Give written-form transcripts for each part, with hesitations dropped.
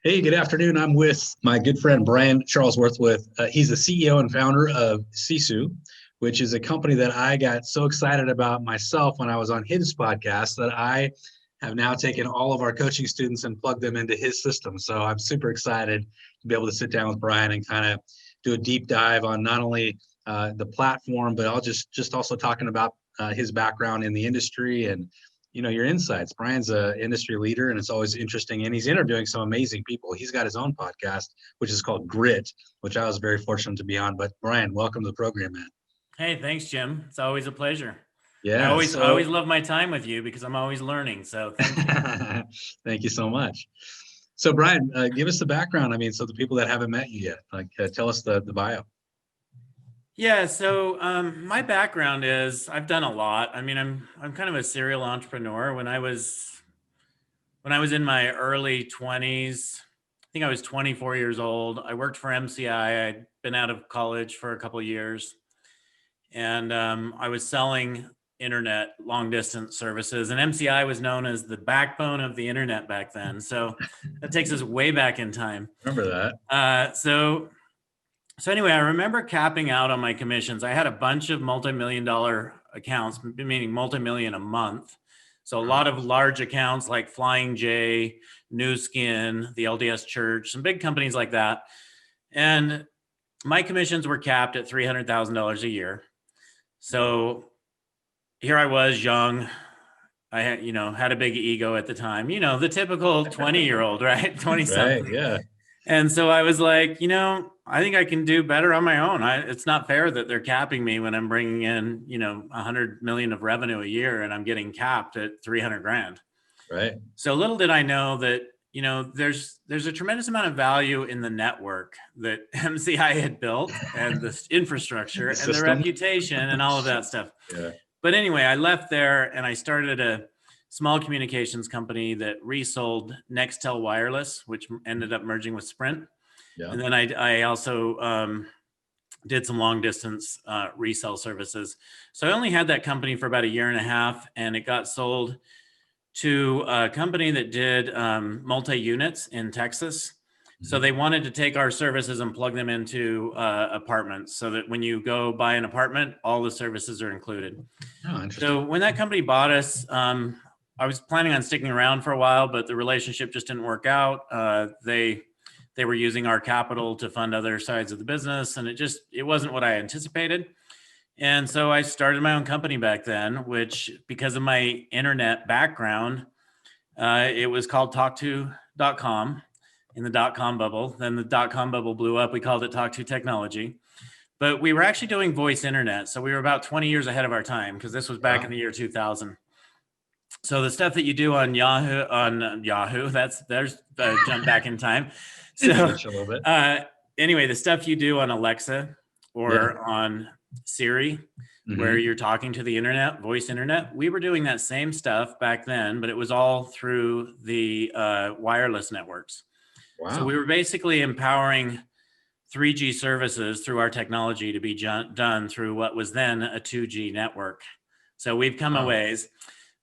Hey, good afternoon. I'm with my good friend Brian Charlesworth. He's the CEO and founder of Sisu, which is a company that I got so excited about myself when I was on his podcast that I have now taken all of our coaching students and plugged them into his system. So I'm super excited to be able to sit down with Brian and kind of do a deep dive on not only the platform, but I'll just also talking about his background in the industry and your insights. Brian's an industry leader, and it's always interesting. And he's interviewing some amazing people. He's got his own podcast, which is called Grit, which I was very fortunate to be on. But Brian, welcome to the program, man. Hey, thanks, Jim. It's always a pleasure. Yeah. I always love my time with you because I'm always learning. So thank you. Thank you so much. So Brian, give us the background. So the people that haven't met you yet, tell us the bio. Yeah. So my background is I've done a lot. I'm kind of a serial entrepreneur. When I was in my early 20s, I think I was 24 years old. I worked for MCI. I'd been out of college for a couple of years, and I was selling internet long distance services, and MCI was known as the backbone of the internet back then. So that takes us way back in time. Remember that? So anyway, I remember capping out on my commissions. I had a bunch of multi-million dollar accounts, meaning multi-million a month. So a lot of large accounts like Flying J, New Skin, the LDS Church, some big companies like that. And my commissions were capped at $300,000 a year. So here I was young. I had a big ego at the time, the typical 20-year-old, right? 20 something. Right, yeah. And so I was like, I think I can do better on my own. It's not fair that they're capping me when I'm bringing in, 100 million of revenue a year and I'm getting capped at 300 grand. Right. So little did I know that, there's a tremendous amount of value in the network that MCI had built and the infrastructure and the reputation and all of that stuff. Yeah. But anyway, I left there and I started a small communications company that resold Nextel Wireless, which ended up merging with Sprint. Yeah. And then I also did some long distance resell services. So I only had that company for about a year and a half, and it got sold to a company that did multi-units in Texas. So they wanted to take our services and plug them into apartments so that when you go buy an apartment, all the services are included. Oh, interesting. So when that company bought us, I was planning on sticking around for a while, but the relationship just didn't work out. They were using our capital to fund other sides of the business, and it wasn't what I anticipated. And so I started my own company back then, which, because of my internet background, it was called talk2.com in the .com bubble. Then the .com bubble blew up. We called it Talk2 Technology. But we were actually doing voice internet. So we were about 20 years ahead of our time because this was back in the year 2000. So the stuff that you do on Yahoo, there's the jump back in time. So a little bit. Anyway, the stuff you do on Alexa or on Siri, where you're talking to the internet, voice internet, we were doing that same stuff back then, but it was all through the wireless networks. Wow. So we were basically empowering 3G services through our technology to be done through what was then a 2G network. So we've come a ways,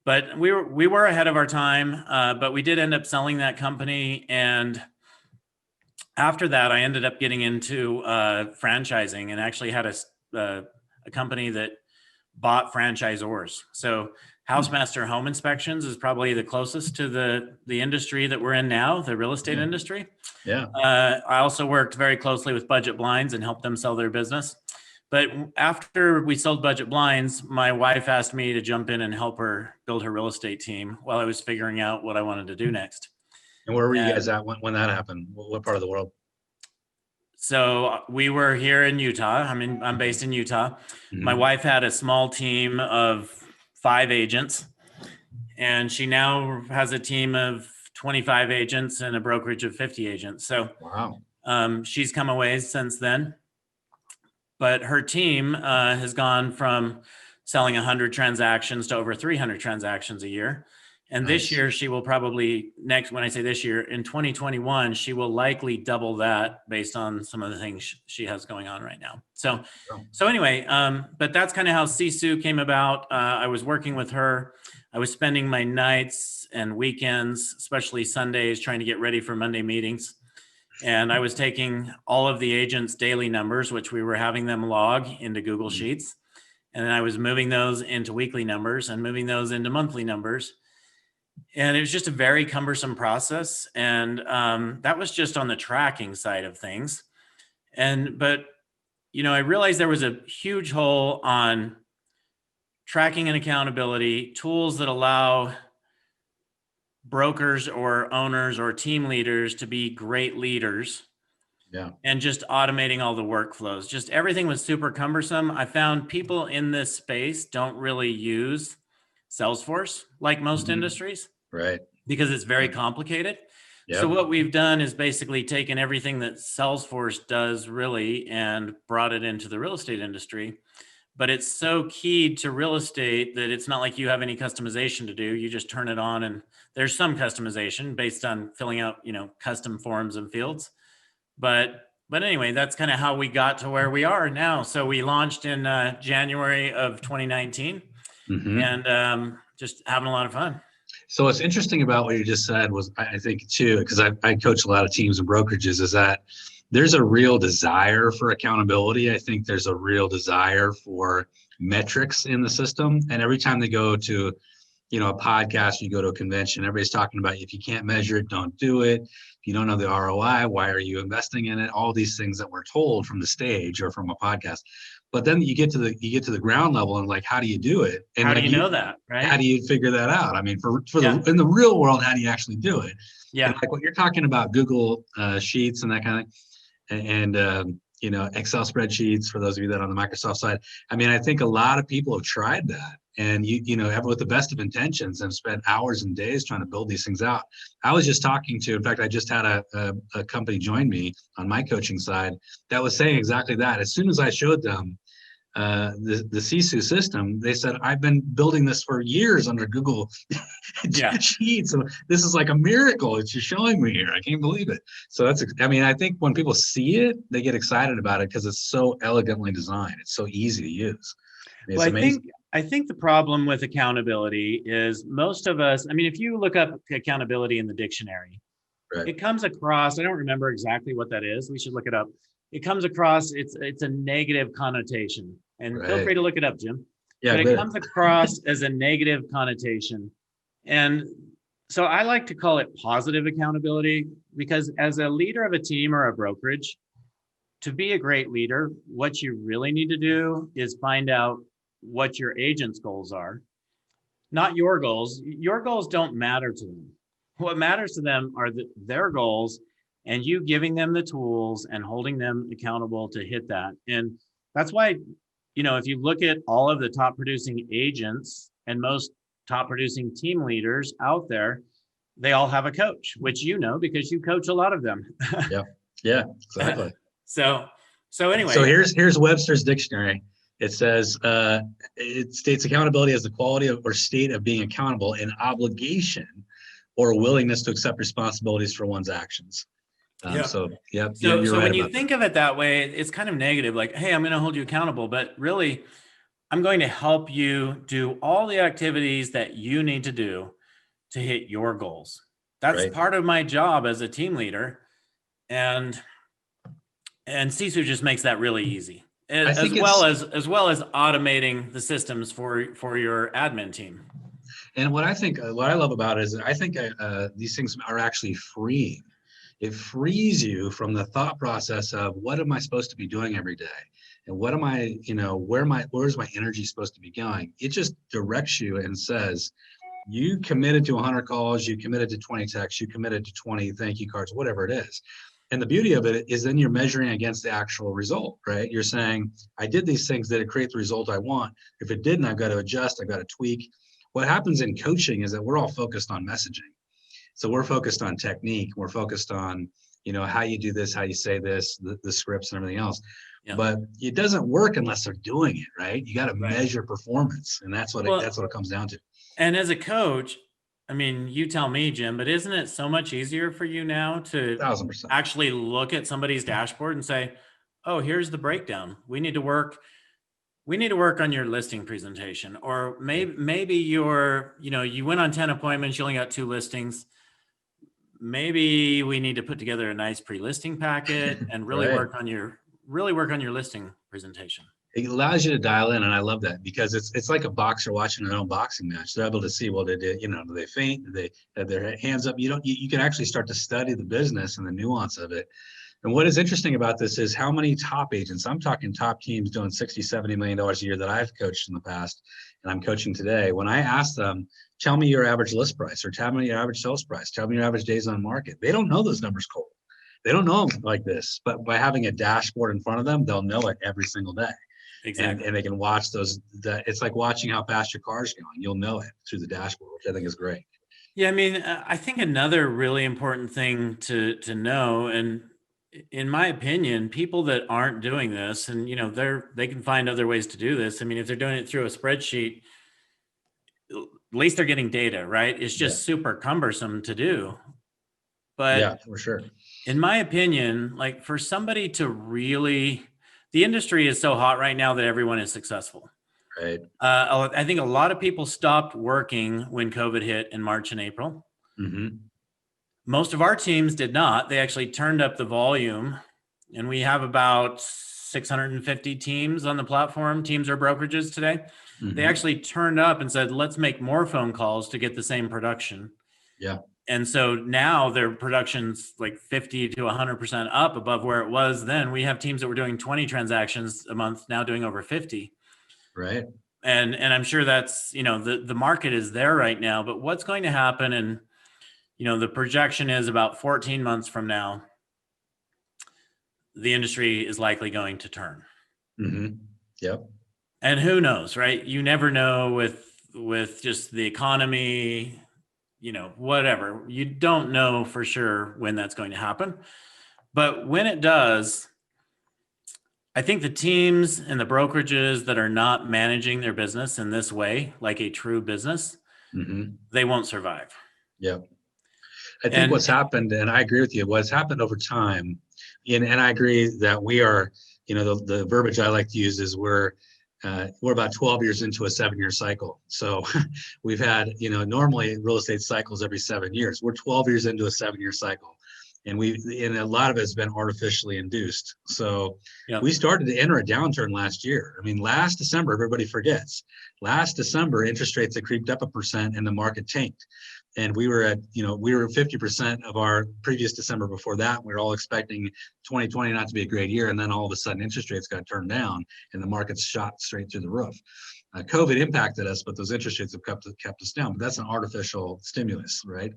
but we were ahead of our time, but we did end up selling that company. And after that, I ended up getting into franchising and actually had a company that bought franchisors. So Housemaster Home Inspections is probably the closest to the industry that we're in now, the real estate industry. Yeah. I also worked very closely with Budget Blinds and helped them sell their business. But after we sold Budget Blinds, my wife asked me to jump in and help her build her real estate team while I was figuring out what I wanted to do next. And where were you guys at when that happened? What part of the world? So we were here in Utah. I'm based in Utah. Mm-hmm. My wife had a small team of 5 agents, and she now has a team of 25 agents and a brokerage of 50 agents. So wow. She's come a ways since then. But her team has gone from selling 100 transactions to over 300 transactions a year. And this year she will probably when I say this year, in 2021, she will likely double that based on some of the things she has going on right now. So anyway, but that's kind of how Sisu came about. I was working with her. I was spending my nights and weekends, especially Sundays, trying to get ready for Monday meetings. And I was taking all of the agents' daily numbers, which we were having them log into Google Sheets. And then I was moving those into weekly numbers and moving those into monthly numbers. And it was just a very cumbersome process. And that was just on the tracking side of things. But I realized there was a huge hole on tracking and accountability, tools that allow brokers or owners or team leaders to be great leaders. Yeah. And just automating all the workflows. Just everything was super cumbersome. I found people in this space don't really use Salesforce like most industries. Right. Because it's very complicated. Yep. So what we've done is basically taken everything that Salesforce does really and brought it into the real estate industry. But it's so keyed to real estate that it's not like you have any customization to do. You just turn it on, and there's some customization based on filling out, custom forms and fields. But anyway, that's kind of how we got to where we are now. So we launched in January of 2019 and just having a lot of fun. So what's interesting about what you just said was, I think too, because I coach a lot of teams and brokerages, is that there's a real desire for accountability. I think there's a real desire for metrics in the system. And every time they go to, a podcast, you go to a convention, everybody's talking about, if you can't measure it, don't do it. If you don't know the ROI, why are you investing in it? All these things that we're told from the stage or from a podcast. But then you get to the ground level and how do you do it? And how do you know that, right? How do you figure that out? I mean, in the real world, how do you actually do it? Yeah. And what you're talking about, Google Sheets and that kind of thing, and Excel spreadsheets for those of you that are on the Microsoft side. I mean, I think a lot of people have tried that, and with the best of intentions, and spent hours and days trying to build these things out. I was just talking to, in fact, I just had a company join me on my coaching side that was saying exactly that. As soon as I showed them the Sisu system, they said, I've been building this for years under Google Sheets. So this is like a miracle that you're showing me here. I can't believe it. So I think when people see it, they get excited about it because it's so elegantly designed. It's so easy to use. It's amazing. I think the problem with accountability is most of us, if you look up accountability in the dictionary, right, it comes across, I don't remember exactly what that is. We should look it up. It comes across, it's a negative connotation. And right, feel free to look it up, Jim. Yeah, but it comes across as a negative connotation. And so I like to call it positive accountability, because as a leader of a team or a brokerage, to be a great leader, what you really need to do is find out what your agent's goals are, not your goals. Your goals don't matter to them. What matters to them are their goals, and you giving them the tools and holding them accountable to hit that. And that's why, if you look at all of the top producing agents and most top producing team leaders out there, they all have a coach, which because you coach a lot of them. Yeah, exactly. So anyway. So here's Webster's dictionary. It says, it states accountability as the quality of or state of being accountable, an obligation or willingness to accept responsibilities for one's actions. So when you think of it that way, it's kind of negative, like, hey, I'm going to hold you accountable, but really I'm going to help you do all the activities that you need to do to hit your goals. That's part of my job as a team leader. And Sisu just makes that really easy, as well as automating the systems for your admin team. And what I love about it is I think these things are actually freeing. It frees you from the thought process of, what am I supposed to be doing every day? And what am I, where's my energy supposed to be going? It just directs you and says, you committed to 100 calls, you committed to 20 texts, you committed to 20 thank you cards, whatever it is. And the beauty of it is then you're measuring against the actual result, right? You're saying, I did these things, did it create the result I want? If it didn't, I've got to adjust, I've got to tweak. What happens in coaching is that we're all focused on messaging. So we're focused on technique. We're focused on, how you do this, how you say this, the scripts and everything else. Yeah. But it doesn't work unless they're doing it, right? You got to measure performance. And that's what it comes down to. And as a coach, I mean, you tell me, Jim, but isn't it so much easier for you now to 1,000%. actually look at somebody's dashboard and say, oh, here's the breakdown. We need to work on your listing presentation. Or maybe you went on 10 appointments, you only got 2 listings. Maybe we need to put together a nice pre-listing packet and really Right. work on your listing presentation. It allows you to dial in, and I love that, because it's like a boxer watching an own boxing match. They're able to see, well, do they faint? Do they have their hands up? You can actually start to study the business and the nuance of it. And what is interesting about this is how many top agents, I'm talking top teams doing $60-70 million a year that I've coached in the past, and I'm coaching today. When I ask them, tell me your average list price, or tell me your average sales price, tell me your average days on market, they don't know those numbers cold. They don't know them like this, but by having a dashboard in front of them, they'll know it every single day. Exactly. And they can watch it's like watching how fast your car's going. You'll know it through the dashboard, which I think is great. Yeah, I mean, I think another really important thing to know, and in my opinion, people that aren't doing this, and they can find other ways to do this. I mean, if they're doing it through a spreadsheet, at least they're getting data, right? It's just super cumbersome to do. But yeah, for sure. In my opinion, like, for somebody to really, the industry is so hot right now that everyone is successful. Right. I think a lot of people stopped working when COVID hit in March and April. Mm-hmm. Most of our teams did not. They actually turned up the volume, and we have about 650 teams on the platform, teams or brokerages today. Mm-hmm. They actually turned up and said, let's make more phone calls to get the same production. Yeah. And so now their production's like 50 to 100% up above where it was then. We have teams that were doing 20 transactions a month, now doing over 50. Right. And I'm sure that's, the market is there right now, but what's going to happen? And, the projection is about 14 months from now, the industry is likely going to turn. Mm-hmm. Yep. And who knows, right? You never know with just the economy, whatever. You don't know for sure when that's going to happen. But when it does, I think the teams and the brokerages that are not managing their business in this way, like a true business, mm-hmm. they won't survive. Yeah. I think what's happened, and I agree with you, what's happened over time, and I agree that we are, the verbiage I like to use is we're about 12 years into a 7-year cycle. So we've had, normally real estate cycles every 7 years. We're 12 years into a 7-year cycle. And a lot of it has been artificially induced. So we started to enter a downturn last year. I mean, last December, everybody forgets. Last December, interest rates had creeped up 1% and the market tanked. And we were at 50% of our previous December before that. We were all expecting 2020 not to be a great year. And then all of a sudden interest rates got turned down and the markets shot straight through the roof. COVID impacted us, but those interest rates have kept us down. But that's an artificial stimulus, right?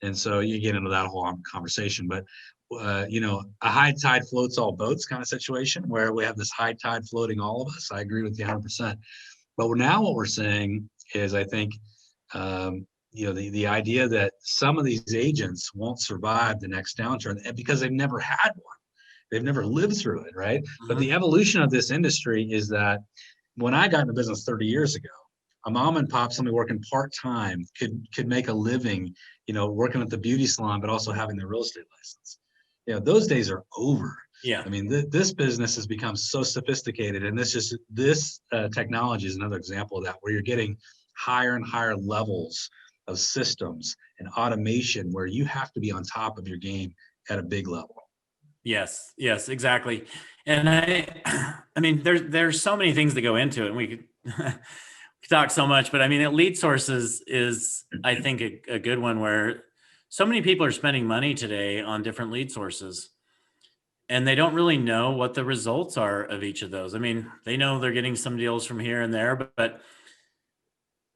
And so you get into that whole conversation. But a high tide floats all boats kind of situation where we have this high tide floating all of us. I agree with you 100%. But now what we're saying is, I think, the idea that some of these agents won't survive the next downturn because they've never had one. They've never lived through it, right? Mm-hmm. But the evolution of this industry is that when I got into business 30 years ago, a mom and pop, somebody working part-time could make a living, working at the beauty salon, but also having their real estate license. Those days are over. Yeah. I mean, this business has become so sophisticated, and this technology is another example of that, where you're getting higher and higher levels of systems and automation where you have to be on top of your game at a big level. Yes, exactly. And I mean, there's so many things that go into it, and we could talk so much, but I mean, lead sources is, I think, a good one, where so many people are spending money today on different lead sources, and they don't really know what the results are of each of those. I mean, they know they're getting some deals from here and there, but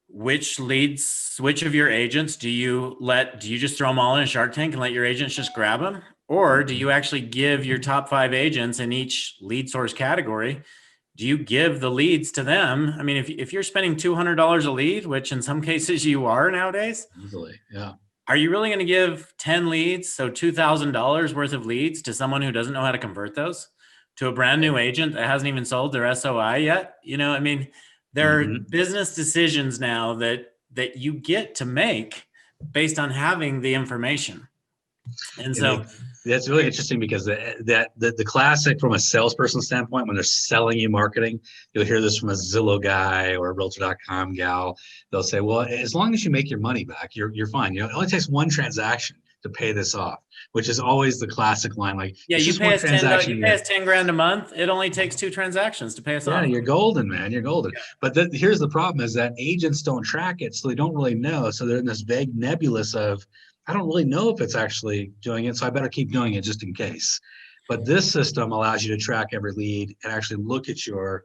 which of your agents do you just throw them all in a Shark Tank and let your agents just grab them? Or do you actually give your top 5 agents in each lead source category, do you give the leads to them? I mean, if you're spending $200 a lead, which in some cases you are nowadays, easily, yeah. Are you really going to give 10 leads, so $2,000 worth of leads, to someone who doesn't know how to convert those, to a brand new agent that hasn't even sold their SOI yet? I mean, there are business decisions now that you get to make based on having the information. And so that's really interesting, because the classic from a salesperson standpoint, when they're selling you marketing, you'll hear this from a Zillow guy or a Realtor.com gal. They'll say, well, as long as you make your money back, you're fine. It only takes one transaction to pay this off, which is always the classic line. Like, yeah, it's you just pay one us transaction. you pay us 10 grand a month. It only takes 2 transactions to pay us off. Yeah, you're golden, man. You're golden. Yeah. But here's the problem, is that agents don't track it, so they don't really know. So they're in this vague nebulous of, I don't really know if it's actually doing it, so I better keep doing it just in case. But this system allows you to track every lead and actually look at your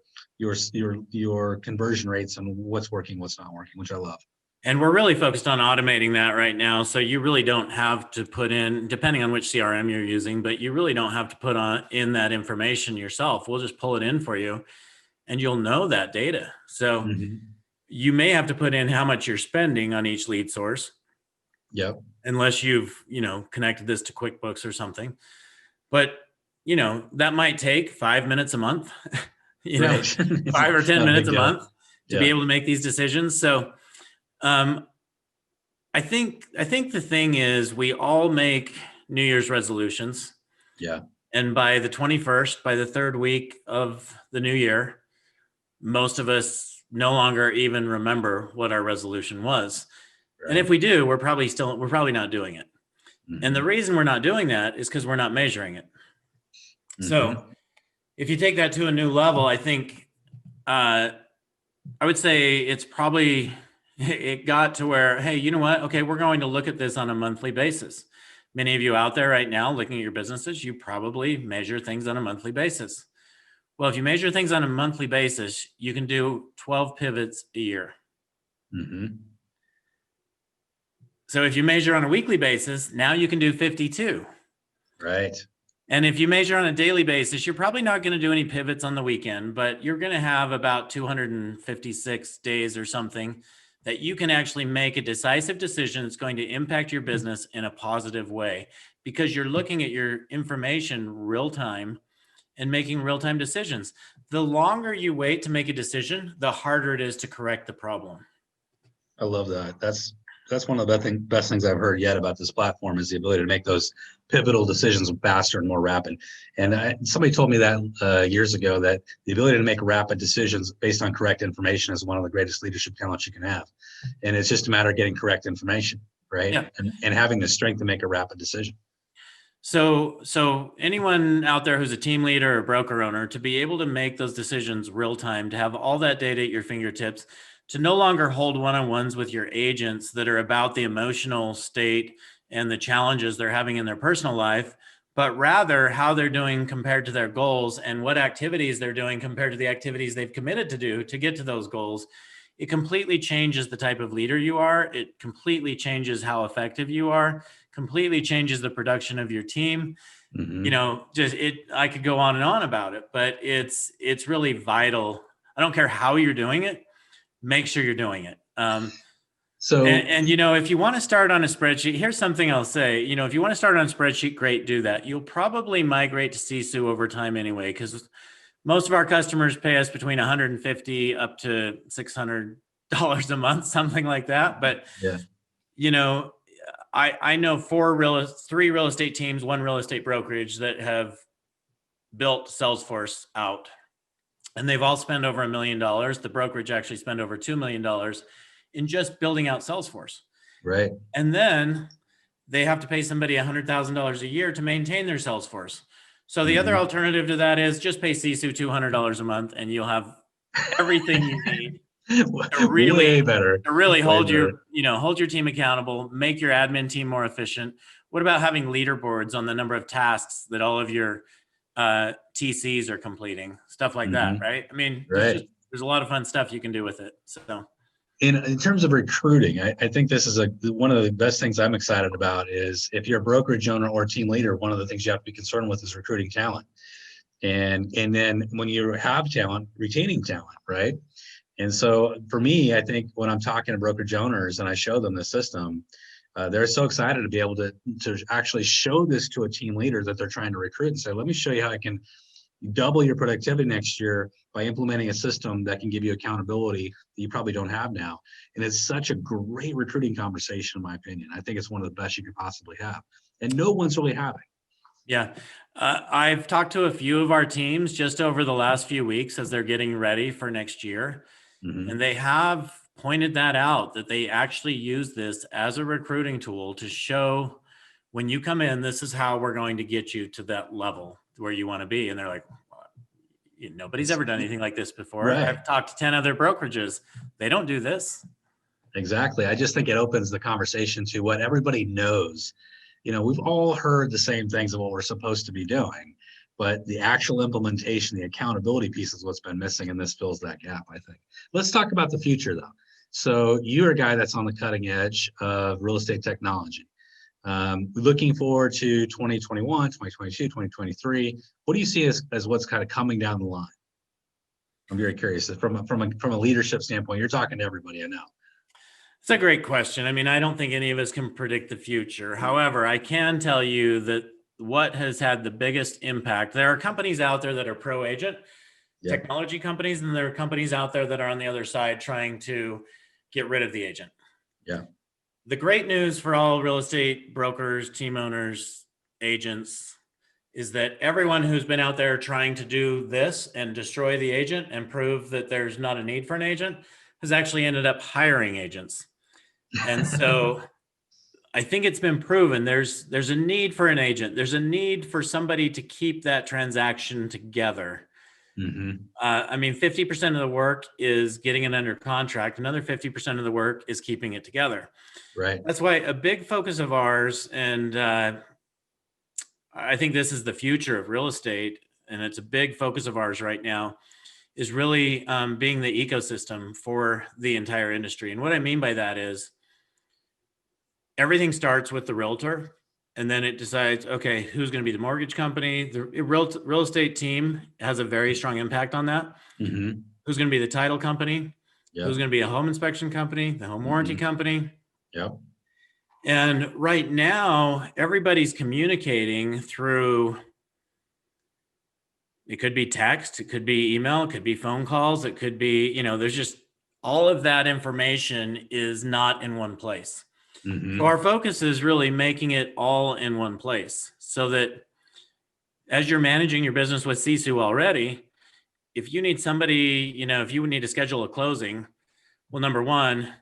conversion rates and what's working, what's not working, which I love. And we're really focused on automating that right now. So you really don't have to put in, depending on which CRM you're using, but you really don't have to put in that information yourself. We'll just pull it in for you and you'll know that data. So you may have to put in how much you're spending on each lead source. Yep. Unless you've, connected this to QuickBooks or something. But, that might take 5 minutes a month, 5 or 10 minutes a month to be able to make these decisions. So I think the thing is, we all make New Year's resolutions. Yeah. And by the 21st, by the 3rd week of the new year, most of us no longer even remember what our resolution was. Right. And if we do, we're probably not doing it. And the reason we're not doing that is because we're not measuring it. So if you take that to a new level, I think I would say it's probably, it got to where, hey, you know what? Okay, we're going to look at this on a monthly basis. Many of you out there right now looking at your businesses, you probably measure things on a monthly basis. Well, if you measure things on a monthly basis, you can do 12 pivots a year. So if you measure on a weekly basis, now you can do 52. Right. And if you measure on a daily basis, you're probably not going to do any pivots on the weekend, but you're going to have about 256 days or something that you can actually make a decisive decision that's going to impact your business in a positive way, because you're looking at your information real time and making real-time decisions. The longer you wait to make a decision, the harder it is to correct the problem. I love that. That's one of the best things I've heard yet about this platform, is the ability to make those pivotal decisions faster and more rapid. And somebody told me that years ago, that the ability to make rapid decisions based on correct information is one of the greatest leadership talents you can have. And it's just a matter of getting correct information, right? Yeah. And having the strength to make a rapid decision. So anyone out there who's a team leader or broker owner, to be able to make those decisions real time, to have all that data at your fingertips, to no longer hold one-on-ones with your agents that are about the emotional state and the challenges they're having in their personal life, but rather how they're doing compared to their goals and what activities they're doing compared to the activities they've committed to do to get to those goals. It completely changes the type of leader you are. It completely changes how effective you are, completely changes the production of your team. I could go on and on about it, but it's really vital. I don't care how you're doing it. Make sure you're doing it. If you want to start on a spreadsheet, here's something I'll say. If you want to start on a spreadsheet, great, do that. You'll probably migrate to Sisu over time anyway, because most of our customers pay us between $150 up to $600 a month, something like that. But I know 3 real estate teams, 1 real estate brokerage that have built Salesforce out. And they've all spent over $1 million. The brokerage actually spent over $2 million in just building out Salesforce. Right. And then they have to pay somebody $100,000 a year to maintain their Salesforce. So the other alternative to that is just pay Sisu $200 a month, and you'll have everything you need to really hold your team accountable, make your admin team more efficient. What about having leaderboards on the number of tasks that all of your TCs are completing, stuff like that, right? I mean, there's a lot of fun stuff you can do with it. So in terms of recruiting, I think this is one of the best things I'm excited about is, if you're a brokerage owner or team leader, one of the things you have to be concerned with is recruiting talent. And then when you have talent, retaining talent, right? And so for me, I think when I'm talking to brokerage owners and I show them the system, they're so excited to be able to actually show this to a team leader that they're trying to recruit and say, let me show you how I can You double your productivity next year by implementing a system that can give you accountability that you probably don't have now. And it's such a great recruiting conversation, in my opinion. I think it's one of the best you could possibly have. And no one's really having. Yeah. I've talked to a few of our teams just over the last few weeks as they're getting ready for next year. Mm-hmm. And they have pointed that out, that they actually use this as a recruiting tool to show when you come in, this is how we're going to get you to that level where you want to be. And they're like, nobody's ever done anything like this before. Right. I've talked to 10 other brokerages. They don't do this. Exactly. I just think it opens the conversation to what everybody knows. We've all heard the same things of what we're supposed to be doing, but the actual implementation, the accountability piece is what's been missing, and this fills that gap, I think. Let's talk about the future, though. So you're a guy that's on the cutting edge of real estate technology. Looking forward to 2021, 2022, 2023, what do you see as what's kind of coming down the line? I'm very curious. From a leadership standpoint, you're talking to everybody, I know. It's a great question. I mean, I don't think any of us can predict the future. However, I can tell you that what has had the biggest impact, there are companies out there that are pro agent, technology companies, and there are companies out there that are on the other side trying to get rid of the agent. Yeah. The great news for all real estate brokers, team owners, agents is that everyone who's been out there trying to do this and destroy the agent and prove that there's not a need for an agent has actually ended up hiring agents. And so I think it's been proven there's a need for an agent. There's a need for somebody to keep that transaction together. Mm-hmm. I mean, 50% of the work is getting it under contract. Another 50% of the work is keeping it together. Right. That's why a big focus of ours, and I think this is the future of real estate, and it's a big focus of ours right now, is really being the ecosystem for the entire industry. And what I mean by that is everything starts with the realtor, and then it decides, okay, who's going to be the mortgage company? The real estate team has a very strong impact on that. Mm-hmm. Who's going to be the title company? Yep. Who's going to be a home inspection company? The home warranty company? Yep. And right now, everybody's communicating through, it could be text, it could be email, it could be phone calls, it could be, there's just all of that information is not in one place. Mm-hmm. So our focus is really making it all in one place so that as you're managing your business with Sisu already, if you need somebody, if you need to schedule a closing, well, number one,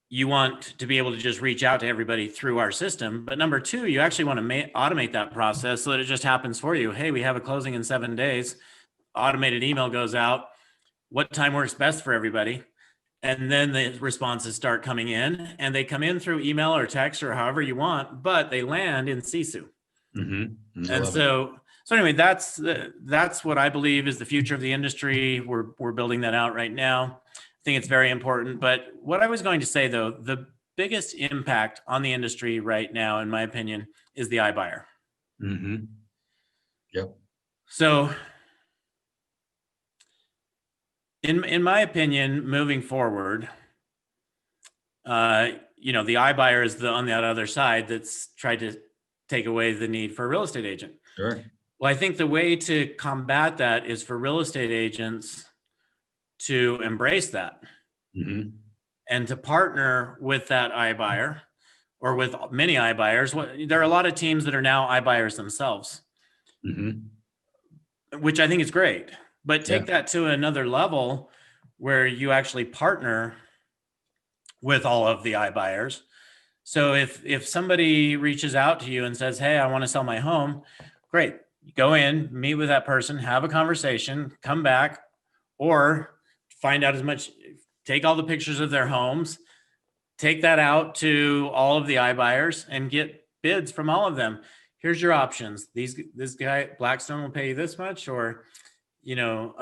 you want to be able to just reach out to everybody through our system. But number two, you actually want to automate that process so that it just happens for you. Hey, we have a closing in 7 days. Automated email goes out. What time works best for everybody? And then the responses start coming in, and they come in through email or text or however you want, but they land in Sisu. Mm-hmm. And so anyway, that's what I believe is the future of the industry. We're building that out right now. I think it's very important. But what I was going to say, though, the biggest impact on the industry right now, in my opinion, is the iBuyer. Mm-hmm. Yep. So in my opinion, moving forward, the iBuyer is on the other side that's tried to take away the need for a real estate agent. Sure. Well, I think the way to combat that is for real estate agents to embrace that and to partner with that iBuyer or with many iBuyers. There are a lot of teams that are now iBuyers themselves, which I think is great. But take that to another level where you actually partner with all of the iBuyers. So if somebody reaches out to you and says, hey, I want to sell my home, great. Go in, meet with that person, have a conversation, come back, or find out take all the pictures of their homes, take that out to all of the iBuyers and get bids from all of them. Here's your options. This guy, Blackstone, will pay you this much, or, Zillow,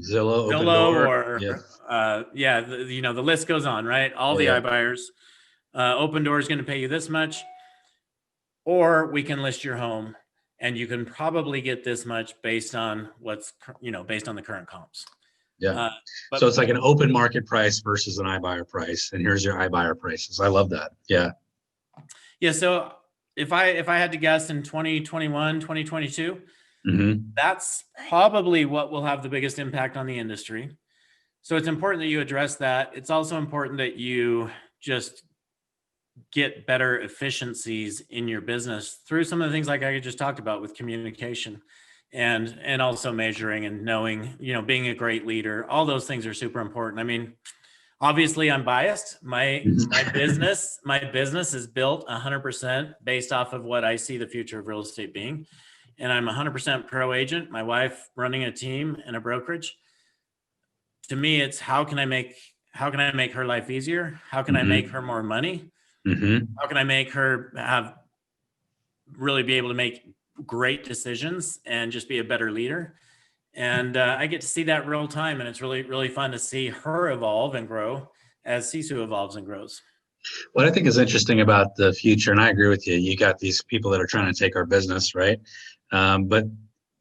Open or yes. the list goes on, right? All the iBuyers, Open Door is going to pay you this much, or we can list your home and you can probably get this much based on based on the current comps. Yeah. So it's like an open market price versus an iBuyer price. And here's your iBuyer prices. I love that. Yeah. Yeah. So if I had to guess in 2021, 2022, Mm-hmm. that's probably what will have the biggest impact on the industry. So it's important that you address that. It's also important that you just get better efficiencies in your business through some of the things like I just talked about with communication and also measuring and knowing, being a great leader. All those things are super important. I mean, obviously I'm biased. My business is built 100% based off of what I see the future of real estate being. And I'm 100% pro agent. My wife running a team and a brokerage. To me, it's how can I make her life easier? How can I make her more money? Mm-hmm. How can I make her really be able to make great decisions and just be a better leader? And I get to see that real time, and it's really, really fun to see her evolve and grow as Sisu evolves and grows. What I think is interesting about the future, and I agree with you, you got these people that are trying to take our business, right? But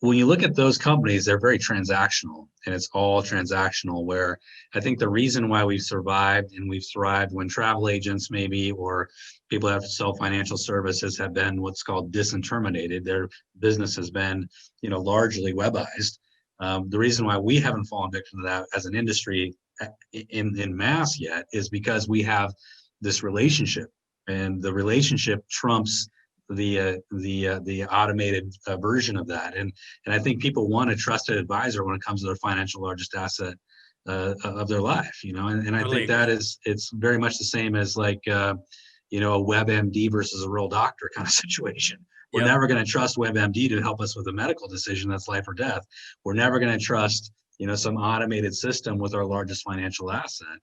when you look at those companies, they're very transactional, and it's all transactional, where I think the reason why we've survived and we've thrived when travel agents maybe, or people that have to sell financial services have been what's called disintermediated. Their business has been, largely webized. The reason why we haven't fallen victim to that as an industry in mass yet is because we have this relationship, and the relationship trumps the automated version of that. And I think people want a trusted advisor when it comes to their financial largest asset of their life, and I think that it's very much the same as like, a WebMD versus a real doctor kind of situation. We're never going to trust WebMD to help us with a medical decision that's life or death. We're never going to trust, some automated system with our largest financial asset.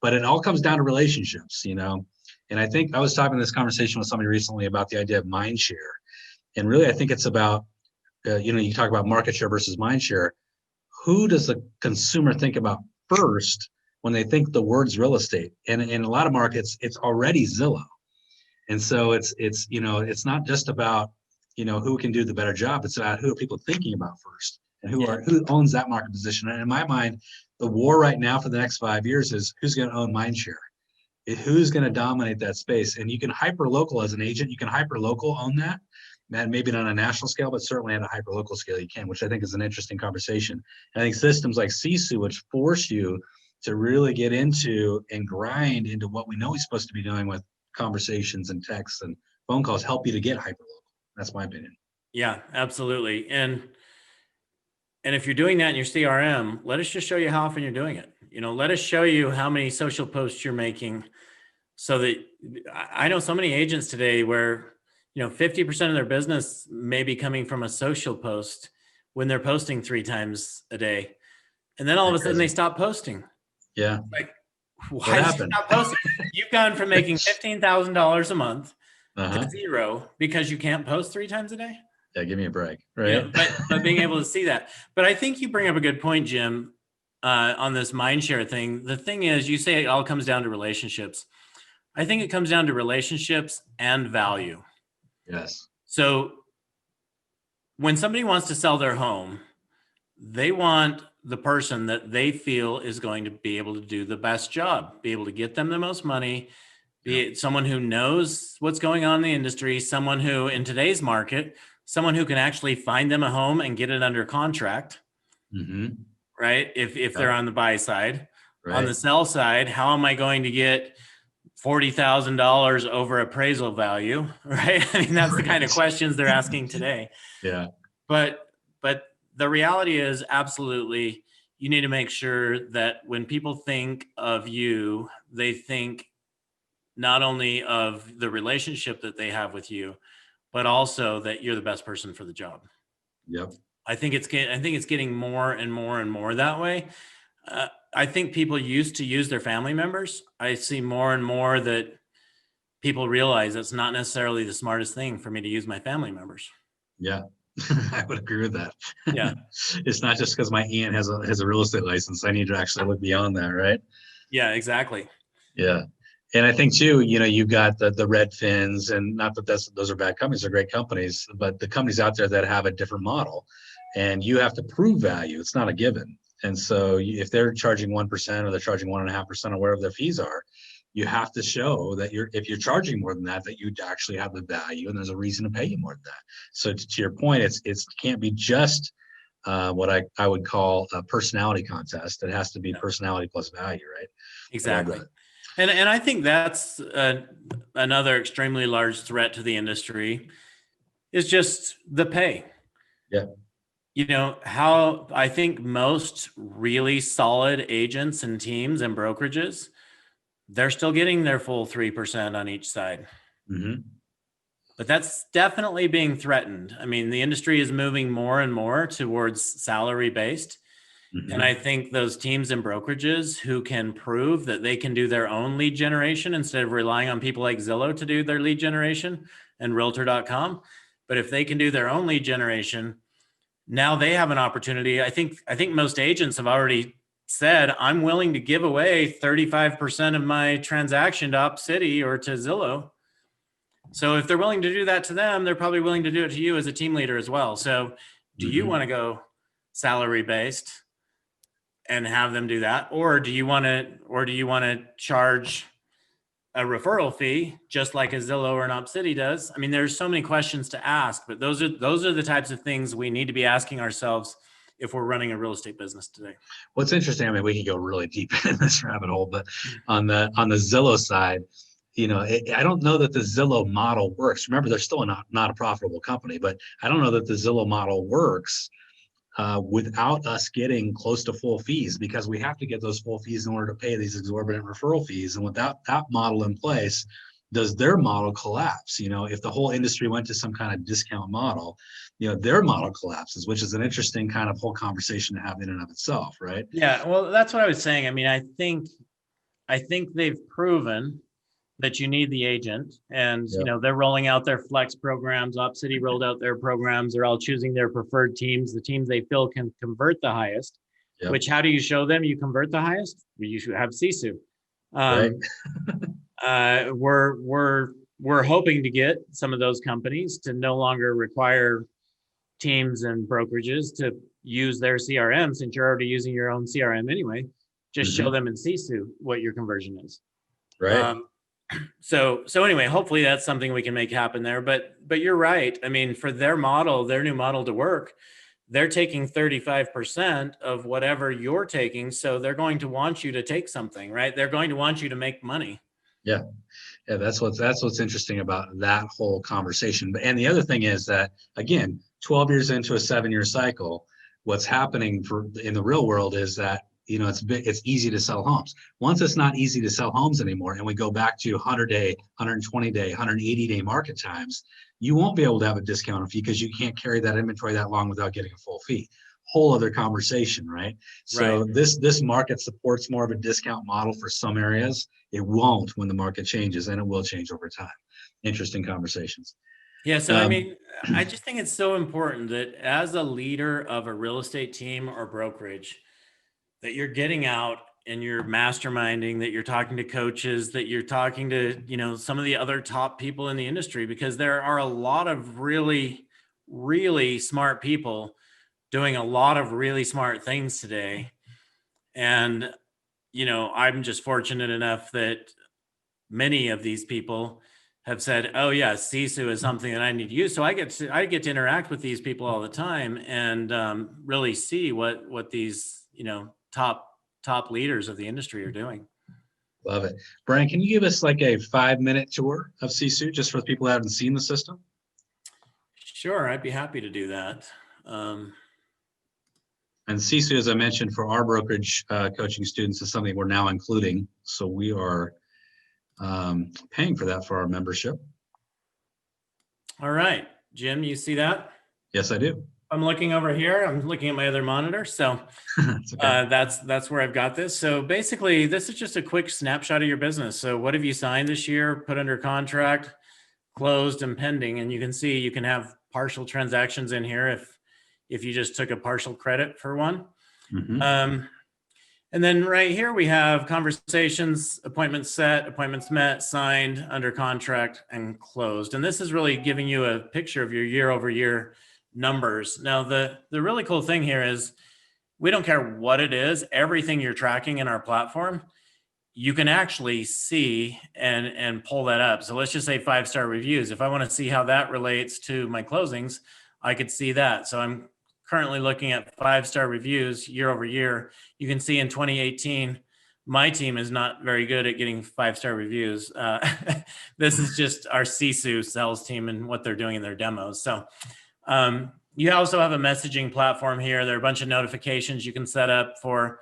But it all comes down to relationships, And I think I was having this conversation with somebody recently about the idea of mind share. And really, I think it's about, you talk about market share versus mind share. Who does the consumer think about first when they think the words real estate? And in a lot of markets, it's already Zillow. And so it's not just about, who can do the better job. It's about who are people thinking about first, and who owns that market position. And in my mind, the war right now for the next 5 years is who's going to own mind share. Who's going to dominate that space. And you can hyper local as an agent. You can hyper local own that. And maybe not on a national scale, but certainly at a hyper local scale you can, which I think is an interesting conversation. I think systems like Sisu, which force you to really get into and grind into what we know we're supposed to be doing with conversations and texts and phone calls, help you to get hyper local. That's my opinion. Yeah, absolutely. And if you're doing that in your CRM, let us just show you how often you're doing it. Let us show you how many social posts you're making, so that I know so many agents today where, 50% of their business may be coming from a social post when they're posting 3 times a day. And then all of a sudden they stop posting. Yeah. Like, why did you stop posting? You've gone from making $15,000 a month to zero because you can't post 3 times a day. Yeah, give me a break, right? But being able to see that. But I think you bring up a good point, Jim, on this mindshare thing. The thing is, you say it all comes down to relationships. I think it comes down to relationships and value. Yes. So when somebody wants to sell their home, they want the person that they feel is going to be able to do the best job, be able to get them the most money, be it someone who knows what's going on in the industry, someone who in today's market, someone who can actually find them a home and get it under contract, right? If they're on the buy side. Right. On the sell side, how am I going to get $40,000 over appraisal value, right? I mean, that's the kind of questions they're asking today. Yeah. But the reality is, absolutely, you need to make sure that when people think of you, they think not only of the relationship that they have with you, but also that you're the best person for the job. Yep. I think it's getting more and more and more that way. I think people used to use their family members. I see more and more that people realize it's not necessarily the smartest thing for me to use my family members. Yeah, I would agree with that. Yeah. It's not just because my aunt has a real estate license. I need to actually look beyond that, right? Yeah, exactly. Yeah. And I think too, you've got the Redfins, and not that those are bad companies, they're great companies, but the companies out there that have a different model, and you have to prove value. It's not a given. And so if they're charging 1% or they're charging 1.5% or wherever their fees are, you have to show that if you're charging more than that, that you actually have the value and there's a reason to pay you more than that. So to your point, it can't be just what I would call a personality contest. It has to be personality plus value, right? Exactly. And I think that's another extremely large threat to the industry is just the pay. Yeah. You know, how I think most really solid agents and teams and brokerages, they're still getting their full 3% on each side. Mm-hmm. But that's definitely being threatened. I mean, the industry is moving more and more towards salary based. Mm-hmm. And I think those teams and brokerages who can prove that they can do their own lead generation instead of relying on people like Zillow to do their lead generation and realtor.com. But if they can do their own lead generation, now they have an opportunity. I think most agents have already said, I'm willing to give away 35% of my transaction to Opcity or to Zillow. So if they're willing to do that to them, they're probably willing to do it to you as a team leader as well. So do you want to go salary based and have them do that? Or do you want to charge a referral fee just like a Zillow or an Opcity does? I mean, there's so many questions to ask, but those are the types of things we need to be asking ourselves if we're running a real estate business today. What's interesting, I mean, we can go really deep in this rabbit hole, but on the Zillow side, you know, I don't know that the Zillow model works. Remember, they're still not a profitable company, but I don't know that the Zillow model works without us getting close to full fees, because we have to get those full fees in order to pay these exorbitant referral fees. And without that model in place, does their model collapse? You know, if the whole industry went to some kind of discount model, you know, their model collapses, which is an interesting kind of whole conversation to have in and of itself, right? Yeah, well, that's what I was saying. I mean, I think they've proven that you need the agent, and you know, they're rolling out their flex programs. Opcity rolled out their programs. They're all choosing their preferred teams, the teams they feel can convert the highest. Which, how do you show them you convert the highest? You should have Sisu. Right. We're hoping to get some of those companies to no longer require teams and brokerages to use their CRM, since you're already using your own CRM anyway. Just show them in Sisu what your conversion is. Right. So anyway, hopefully that's something we can make happen there. But you're right. I mean, for their new model to work, they're taking 35% of whatever you're taking. So they're going to want you to take something, right? They're going to want you to make money. Yeah. That's what's interesting about that whole conversation. And the other thing is that, again, 12 years into a 7-year cycle, what's happening in the real world is that, you know, it's easy to sell homes. Once it's not easy to sell homes anymore, and we go back to 100-day, 120-day, 180-day market times, you won't be able to have a discount fee because you can't carry that inventory that long without getting a full fee. Whole other conversation, right? So this market supports more of a discount model for some areas. It won't when the market changes, and it will change over time. Interesting conversations. Yeah. So I mean, I just think it's so important that as a leader of a real estate team or brokerage, that you're getting out and you're masterminding, that you're talking to coaches, that you're talking to, you know, some of the other top people in the industry, because there are a lot of really, really smart people doing a lot of really smart things today. And, you know, I'm just fortunate enough that many of these people have said, oh yeah, Sisu is something that I need to use. So I get to interact with these people all the time and really see what these, you know, top leaders of the industry are doing. Love it. Brian, can you give us like a 5-minute tour of Sisu just for the people who haven't seen the system? Sure, I'd be happy to do that. And Sisu, as I mentioned, for our brokerage coaching students, is something we're now including. So we are paying for that for our membership. All right, Jim, you see that? Yes, I do. I'm looking over here. I'm looking at my other monitor. So okay. That's where I've got this. So basically, this is just a quick snapshot of your business. So what have you signed this year, put under contract, closed, and pending? And you can see you can have partial transactions in here if you just took a partial credit for one. And then right here we have conversations, appointments set, appointments met, signed, under contract, and closed. And this is really giving you a picture of your year-over-year numbers. Now, the really cool thing here is we don't care what it is. Everything you're tracking in our platform you can actually see and pull that up. So let's just say 5-star reviews. If I want to see how that relates to my closings, I could see that. So I'm currently looking at 5-star reviews year over year. You can see in 2018, my team is not very good at getting 5-star reviews. This is just our CSU sales team and what they're doing in their demos. So you also have a messaging platform here. There are a bunch of notifications you can set up for,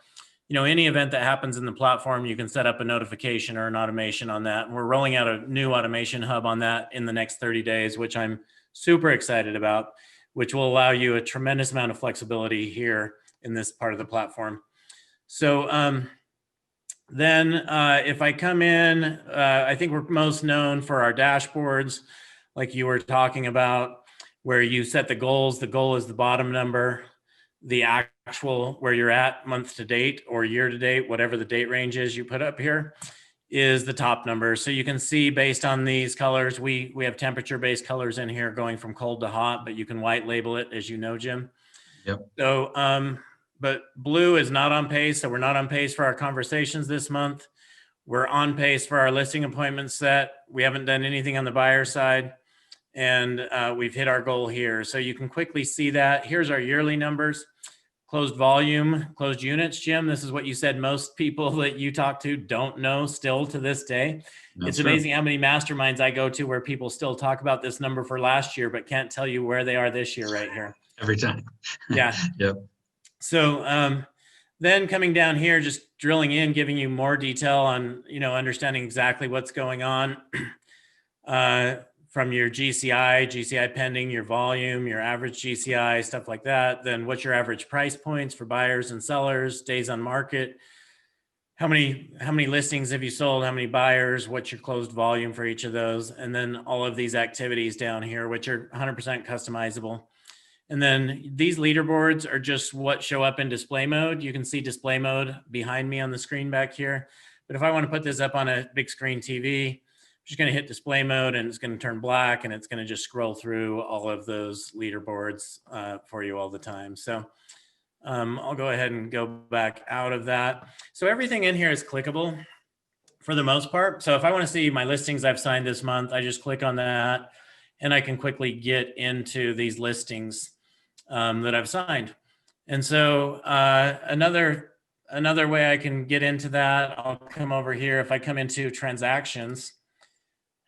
any event that happens in the platform. You can set up a notification or an automation on that. And we're rolling out a new automation hub on that in the next 30 days, which I'm super excited about, which will allow you a tremendous amount of flexibility here in this part of the platform. So then if I come in, I think we're most known for our dashboards, like you were talking about, where you set the goals. The goal is the bottom number. The actual where you're at month to date or year to date, whatever the date range is you put up here, is the top number. So you can see based on these colors, we have temperature based colors in here going from cold to hot, but you can white label it, as you know, Jim. Yep. So but blue is not on pace. So we're not on pace for our conversations this month. We're on pace for our listing appointments set. We haven't done anything on the buyer side, and we've hit our goal here. So you can quickly see that. Here's our yearly numbers. Closed volume, closed units, Jim. This is what you said most people that you talk to don't know still to this day. It's amazing how many masterminds I go to where people still talk about this number for last year, but can't tell you where they are this year right here. Every time. Yeah. Yep. So then coming down here, just drilling in, giving you more detail on, understanding exactly what's going on. From your GCI pending, your volume, your average GCI, stuff like that. Then what's your average price points for buyers and sellers, days on market, how many listings have you sold, how many buyers, what's your closed volume for each of those, and then all of these activities down here, which are 100% customizable. And then these leaderboards are just what show up in display mode. You can see display mode behind me on the screen back here. But if I want to put this up on a big screen TV, just going to hit display mode and it's going to turn black and it's going to just scroll through all of those leaderboards for you all the time. So I'll go ahead and go back out of that. So everything in here is clickable for the most part. So if I want to see my listings I've signed this month, I just click on that and I can quickly get into these listings that I've signed. And so another way I can get into that, I'll come over here. If I come into transactions,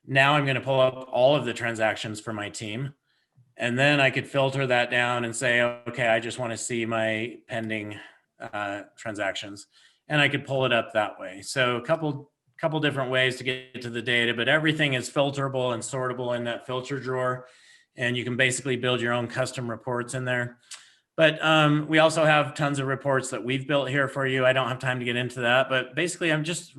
now I'm going to pull up all of the transactions for my team. And then I could filter that down and say, okay, I just want to see my pending transactions. And I could pull it up that way. So a couple different ways to get to the data, but everything is filterable and sortable in that filter drawer. And you can basically build your own custom reports in there. But we also have tons of reports that we've built here for you. I don't have time to get into that, but basically I'll just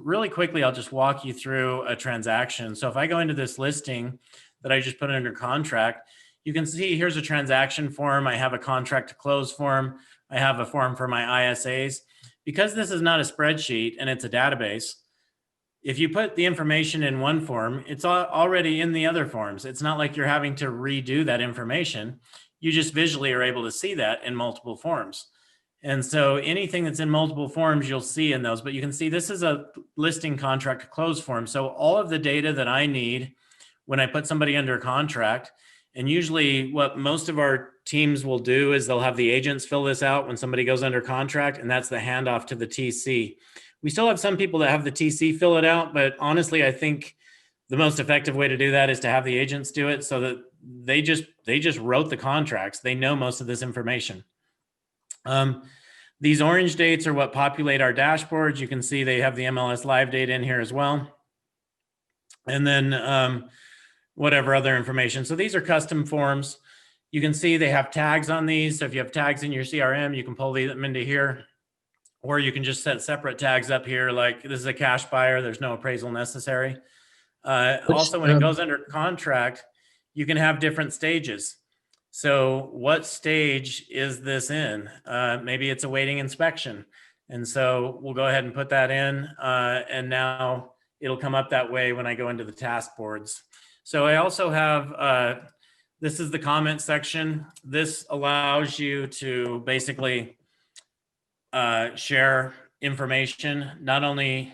walk you through a transaction. So if I go into this listing that I just put under contract, you can see here's a transaction form. I have a contract to close form. I have a form for my ISAs. Because this is not a spreadsheet and it's a database, if you put the information in one form, it's already in the other forms. It's not like you're having to redo that information. You just visually are able to see that in multiple forms. And so anything that's in multiple forms, you'll see in those. But you can see this is a listing contract to close form. So all of the data that I need when I put somebody under contract, and usually what most of our teams will do is they'll have the agents fill this out when somebody goes under contract, and that's the handoff to the TC. We still have some people that have the TC fill it out, but honestly, I think the most effective way to do that is to have the agents do it so that they just wrote the contracts. They know most of this information. These orange dates are what populate our dashboards. You can see they have the MLS live date in here as well. And then whatever other information. So these are custom forms. You can see they have tags on these. So if you have tags in your CRM, you can pull them into here. Or you can just set separate tags up here, like this is a cash buyer. There's no appraisal necessary. Also, when it goes under contract, you can have different stages. So what stage is this in? Maybe it's awaiting inspection. And so we'll go ahead and put that in. And now it'll come up that way when I go into the task boards. So I also have, this is the comment section. This allows you to basically share information, not only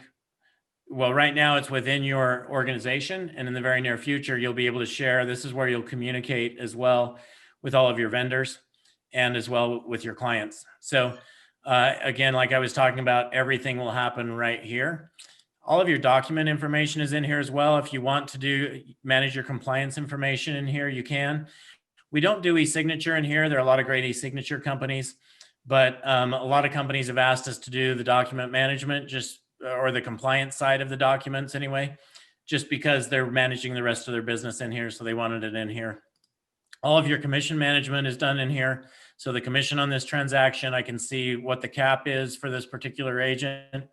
Well, right now it's within your organization, and in the very near future, you'll be able to share. This is where you'll communicate as well with all of your vendors and as well with your clients. So again, like I was talking about, everything will happen right here. All of your document information is in here as well. If you want to manage your compliance information in here, you can. We don't do e-signature in here. There are a lot of great e-signature companies, but a lot of companies have asked us to do the document management, or the compliance side of the documents anyway, just because they're managing the rest of their business in here. So they wanted it in here. All of your commission management is done in here. So the commission on this transaction, I can see what the cap is for this particular agent.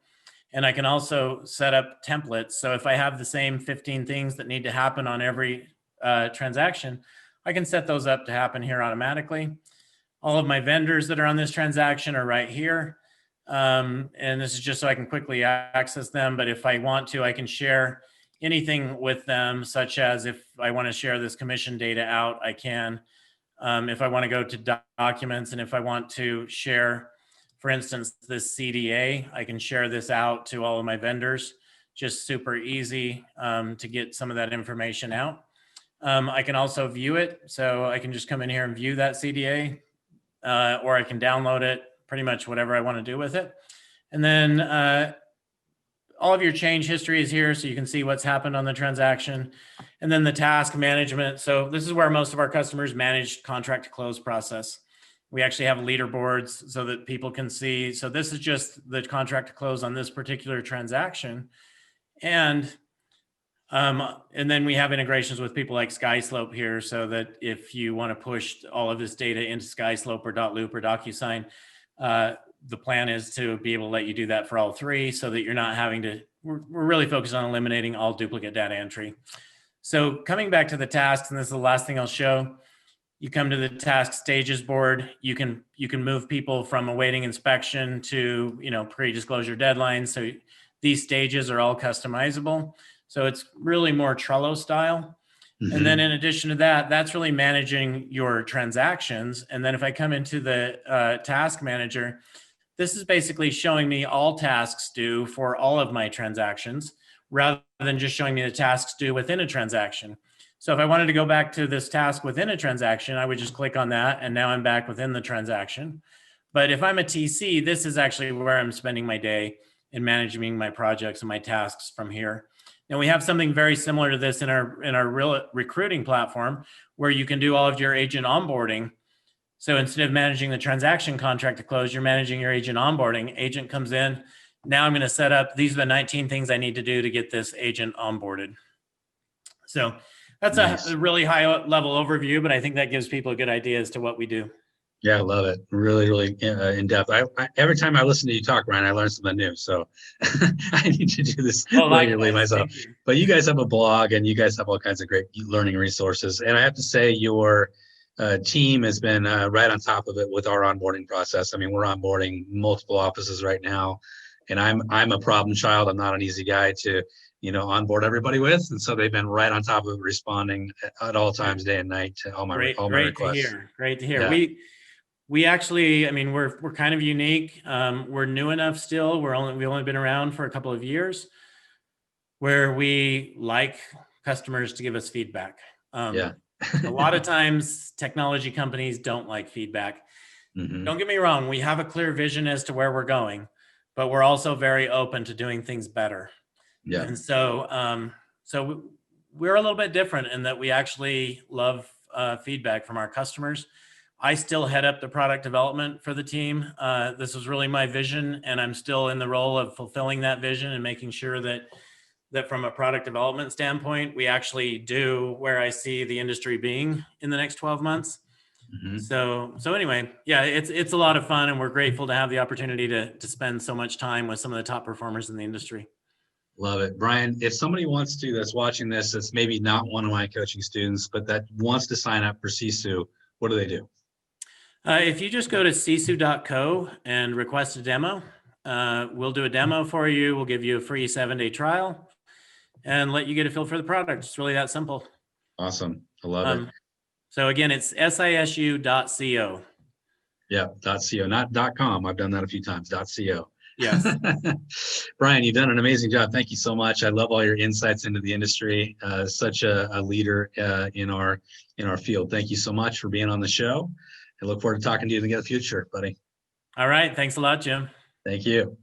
And I can also set up templates. So if I have the same 15 things that need to happen on every transaction, I can set those up to happen here automatically. All of my vendors that are on this transaction are right here. And this is just so I can quickly access them. But if I want to, I can share anything with them, such as if I want to share this commission data out, I can. If I want to go to documents, and if I want to share, for instance, this CDA, I can share this out to all of my vendors. Just super easy to get some of that information out. I can also view it. So I can just come in here and view that CDA, or I can download it, pretty much whatever I want to do with it. And then all of your change history is here, so you can see what's happened on the transaction. And then the task management. So this is where most of our customers manage contract to close process. We actually have leaderboards so that people can see. So this is just the contract to close on this particular transaction. And then we have integrations with people like SkySlope here, so that if you want to push all of this data into SkySlope or .loop or DocuSign, the plan is to be able to let you do that for all three, so that you're not having to, we're really focused on eliminating all duplicate data entry. So coming back to the tasks, and this is the last thing I'll show, you come to the task stages board. You can move people from awaiting inspection to, pre-disclosure deadlines. So these stages are all customizable. So it's really more Trello style. Mm-hmm. And then in addition to that, that's really managing your transactions. And then if I come into the task manager, this is basically showing me all tasks due for all of my transactions, rather than just showing me the tasks due within a transaction. So if I wanted to go back to this task within a transaction, I would just click on that, and now I'm back within the transaction. But if I'm a TC, this is actually where I'm spending my day in managing my projects and my tasks from here. And we have something very similar to this in our real recruiting platform, where you can do all of your agent onboarding. So instead of managing the transaction contract to close, you're managing your agent onboarding. Agent comes in. Now I'm going to set up, these are the 19 things I need to do to get this agent onboarded. So that's nice. A really high level overview, but I think that gives people a good idea as to what we do. Yeah, I love it. Really, really in depth. I every time I listen to you talk, Ryan, I learn something new. So I need to do this regularly myself. But you guys have a blog, and you guys have all kinds of great learning resources. And I have to say, your team has been right on top of it with our onboarding process. I mean, we're onboarding multiple offices right now, and I'm a problem child. I'm not an easy guy to onboard everybody with, and so they've been right on top of it, responding at all times, day and night, to all my requests. Great to hear. Yeah. We actually, I mean, we're kind of unique. We're new enough still. We've only been around for a couple of years, where we like customers to give us feedback. A lot of times technology companies don't like feedback. Mm-hmm. Don't get me wrong. We have a clear vision as to where we're going, but we're also very open to doing things better. Yeah. And so, we're a little bit different in that we actually love feedback from our customers. I still head up the product development for the team. This was really my vision, and I'm still in the role of fulfilling that vision and making sure that from a product development standpoint, we actually do where I see the industry being in the next 12 months. Mm-hmm. So anyway, yeah, it's a lot of fun, and we're grateful to have the opportunity to spend so much time with some of the top performers in the industry. Love it. Brian, if somebody wants to, that's watching this, that's maybe not one of my coaching students, but that wants to sign up for Sisu, what do they do? If you just go to sisu.co and request a demo, we'll do a demo for you. We'll give you a free 7-day trial and let you get a feel for the product. It's really that simple. Awesome. I love it. So again, it's sisu.co. Yeah, .co, not .com. I've done that a few times, .co. Yes. Brian, you've done an amazing job. Thank you so much. I love all your insights into the industry. Such a leader in our field. Thank you so much for being on the show. I look forward to talking to you in the future, buddy. All right. Thanks a lot, Jim. Thank you.